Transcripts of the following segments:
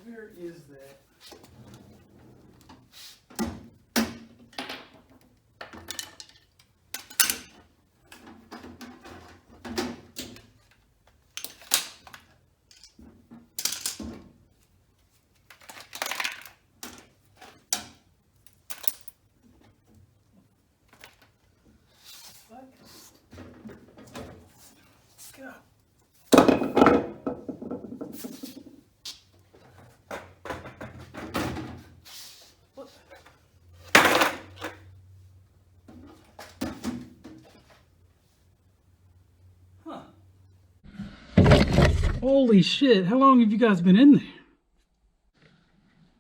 Where is that? God. What? Huh. Holy shit, how long have you guys been in there?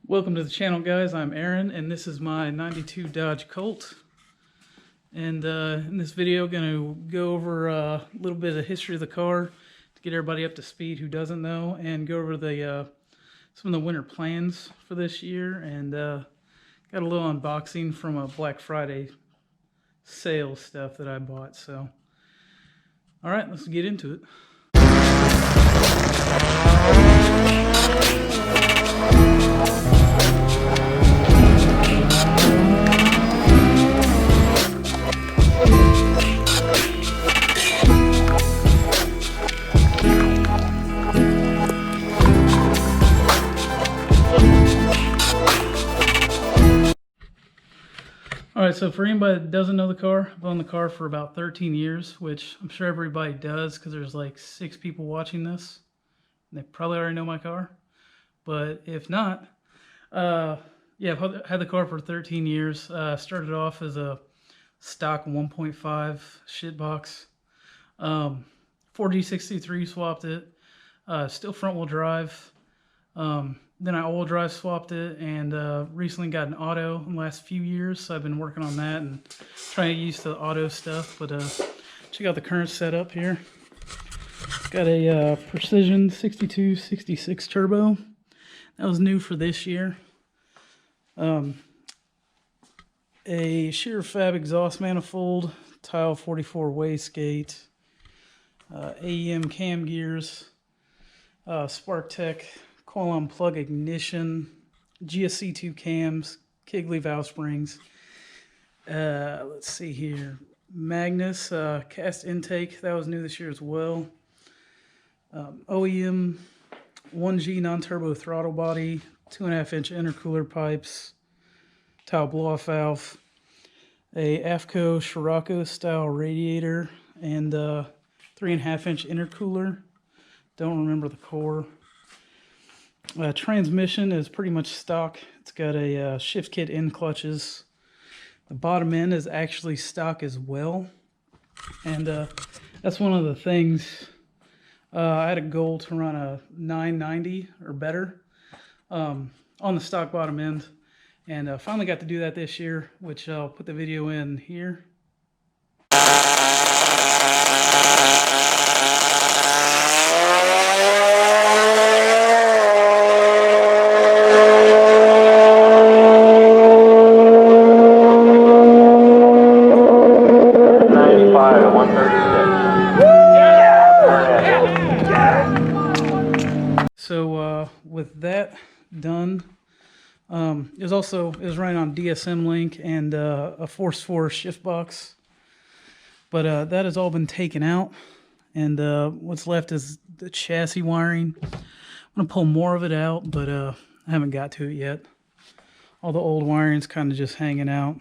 Welcome to the channel, guys. I'm Aaron, and this is my 92 Dodge Colt. And in this video, I'm going to go over a little bit of the history of the car to get everybody up to speed who doesn't know, and go over the some of the winter plans for this year, and got a little unboxing from a Black Friday sale stuff that I bought. So, all right, let's get into it. Alright, so for anybody that doesn't know the car, I've owned the car for about 13 years, which I'm sure everybody does because there's like 6 people watching this. And they probably already know my car. But if not, yeah, I've had the car for 13 years. Started off as a stock 1.5 shitbox. 4G63 swapped it. Still front wheel drive. Then I all-wheel drive swapped it, and recently got an auto in the last few years, so I've been working on that and trying to get used to the auto stuff. But check out the current setup here. It's got a Precision 6266 turbo. That was new for this year. A sheer fab exhaust manifold, tile 44 wastegate, AEM cam gears, Spark Tech coil on plug ignition, GSC2 cams, Kigley valve springs. Let's see here. Magnus cast intake, that was new this year as well. OEM 1G non-turbo throttle body, 2.5-inch intercooler pipes, tile blow-off valve, a AFCO Scirocco style radiator, and 3.5-inch intercooler. Don't remember the core. Transmission is pretty much stock. It's got a shift kit end clutches. The bottom end is actually stock as well. And that's one of the things. I had a goal to run a 990 or better on the stock bottom end. And finally got to do that this year, which I'll put the video in here. So with that done, it was running on DSM link and a Force 4 shift box, but that has all been taken out, and what's left is the chassis wiring. I'm gonna pull more of it out, but I haven't got to it yet. All the old wiring's kind of just hanging out.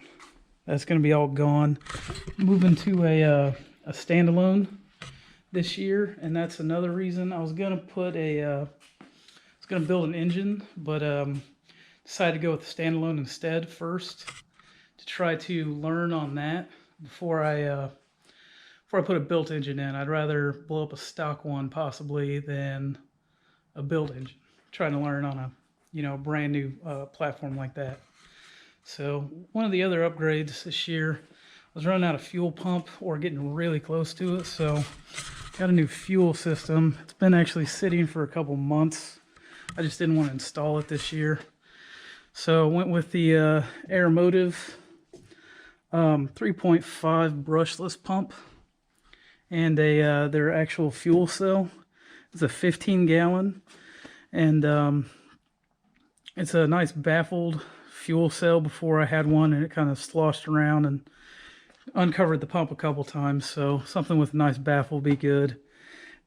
That's gonna be all gone. Moving to a standalone this year, and that's another reason I was gonna put gonna build an engine, but decided to go with the standalone instead first to try to learn on that before I put a built engine in. I'd rather blow up a stock one possibly than a built engine. Trying to learn on a brand new platform like that. So one of the other upgrades this year was running out of fuel pump or getting really close to it. So got a new fuel system. It's been actually sitting for a couple months. I just didn't want to install it this year. So I went with the Aeromotive 3.5 brushless pump and their actual fuel cell. It's a 15 gallon, and It's a nice baffled fuel cell. Before I had one and it kind of sloshed around and uncovered the pump a couple times, so something with a nice baffle would be good.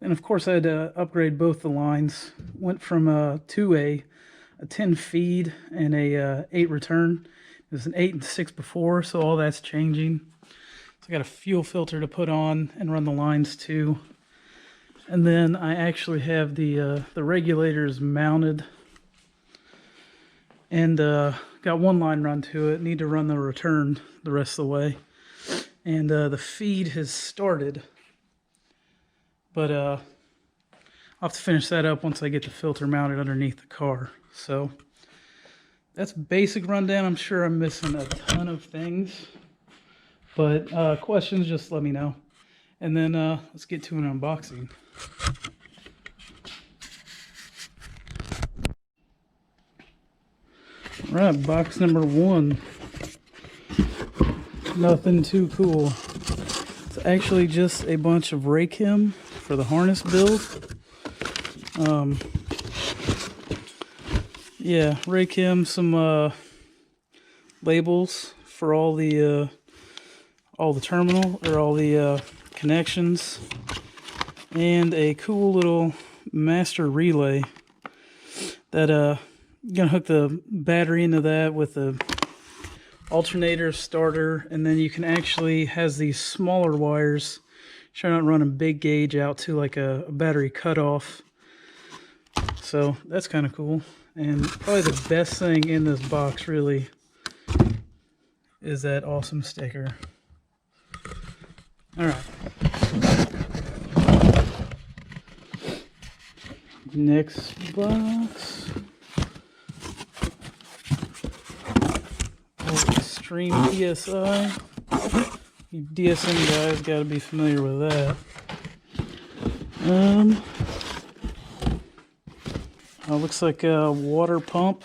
And of course I had to upgrade both the lines. Went from to a 10 feed and a 8 return. It was an 8 and 6 before, so all that's changing. So I got a fuel filter to put on and run the lines too. And then I actually have the regulators mounted, and got one line run to it. Need to run the return the rest of the way. And the feed has started, but I'll have to finish that up once I get the filter mounted underneath the car. So that's basic rundown. I'm sure I'm missing a ton of things, but questions, just let me know. And then let's get to an unboxing. All right, box number 1. Nothing too cool. It's actually just a bunch of rake hem for the harness build. Yeah, rake hem, some labels for all the terminal, or all the connections, and a cool little master relay that gonna hook the battery into that with the alternator, starter, and then you can actually, has these smaller wires, try not running big gauge out to like a battery cutoff. So that's kind of cool. And probably the best thing in this box really is that awesome sticker. All right. Next box. Extreme DSI. You DSM guys got to be familiar with that. Looks like a water pump.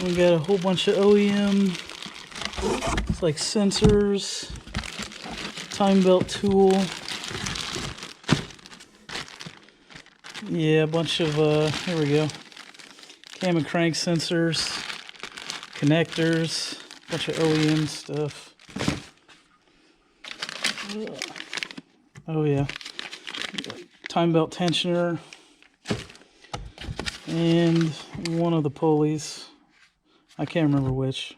We got a whole bunch of OEM. It's like sensors, time belt tool. Yeah, a bunch of here we go. Cam and crank sensors, connectors, a bunch of OEM stuff. Oh yeah, time belt tensioner, and one of the pulleys. I can't remember which.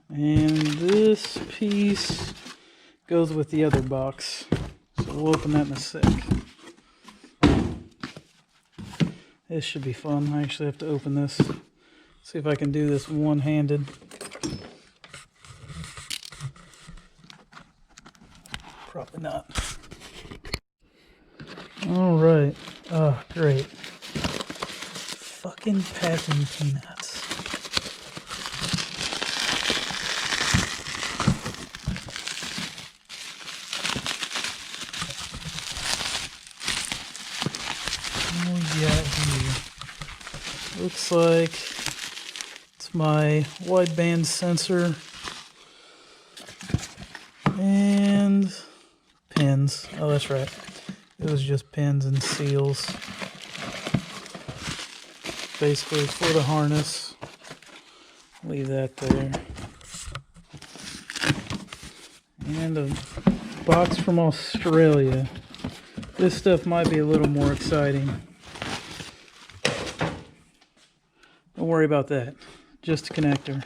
And this piece goes with the other box, so we'll open that in a sec. This should be fun. I actually have to open this. See if I can do this one-handed. Probably not. All right. Oh, great. Fucking packing peanuts. Looks like it's my wideband sensor and pins. Oh, that's right. It was just pins and seals. Basically for the harness. Leave that there. And a box from Australia. This stuff might be a little more exciting. Don't worry about that. Just a connector.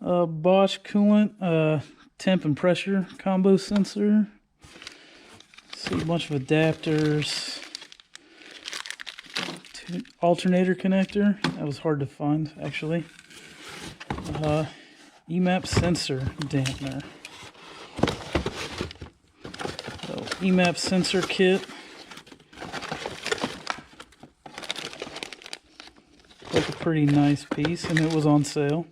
Bosch coolant, temp and pressure combo sensor. See a bunch of adapters. Alternator connector. That was hard to find, actually. EMAP sensor dampener. So, EMAP sensor kit. Like a pretty nice piece, and it was on sale.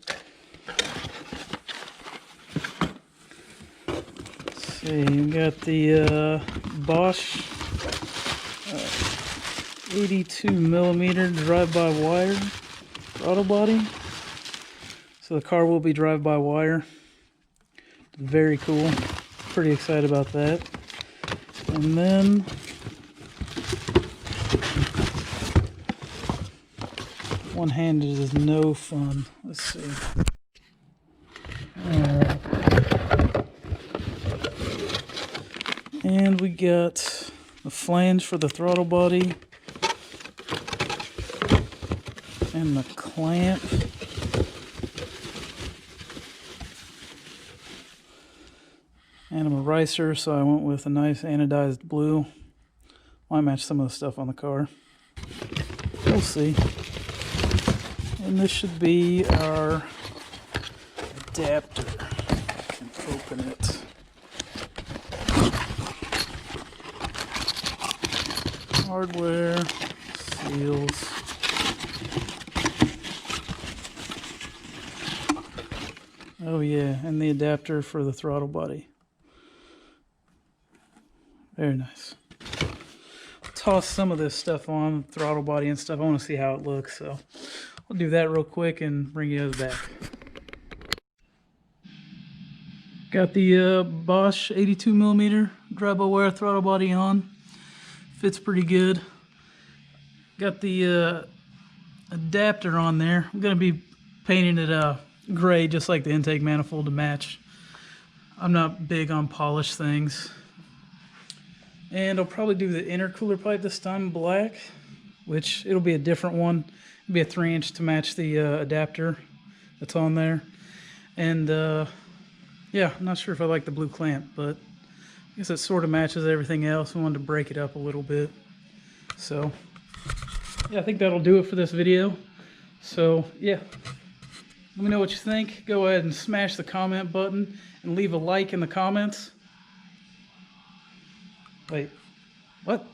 Let's see, we got the Bosch 82mm drive-by-wire throttle body. So the car will be drive-by-wire. Very cool. Pretty excited about that. And then One-handed is no fun. Let's see. Alright. And we got the flange for the throttle body. And the clamp. And I'm a ricer, so I went with a nice anodized blue. Might match some of the stuff on the car. We'll see. And this should be our adapter. I can open it. Hardware, seals. Oh yeah, and the adapter for the throttle body. Very nice. Toss some of this stuff on, throttle body and stuff. I want to see how it looks, so I'll do that real quick and bring you guys back. Got the Bosch 82mm drive-by-wire throttle body on. Fits pretty good. Got the adapter on there. I'm going to be painting it gray, just like the intake manifold, to match. I'm not big on polished things. And I'll probably do the intercooler pipe this time black, which it'll be a different one. It'll be a 3-inch to match the adapter that's on there. And yeah, I'm not sure if I like the blue clamp, but I guess it sort of matches everything else. I wanted to break it up a little bit. So yeah, I think that'll do it for this video. So yeah, let me know what you think. Go ahead and smash the comment button and leave a like in the comments. Wait, what?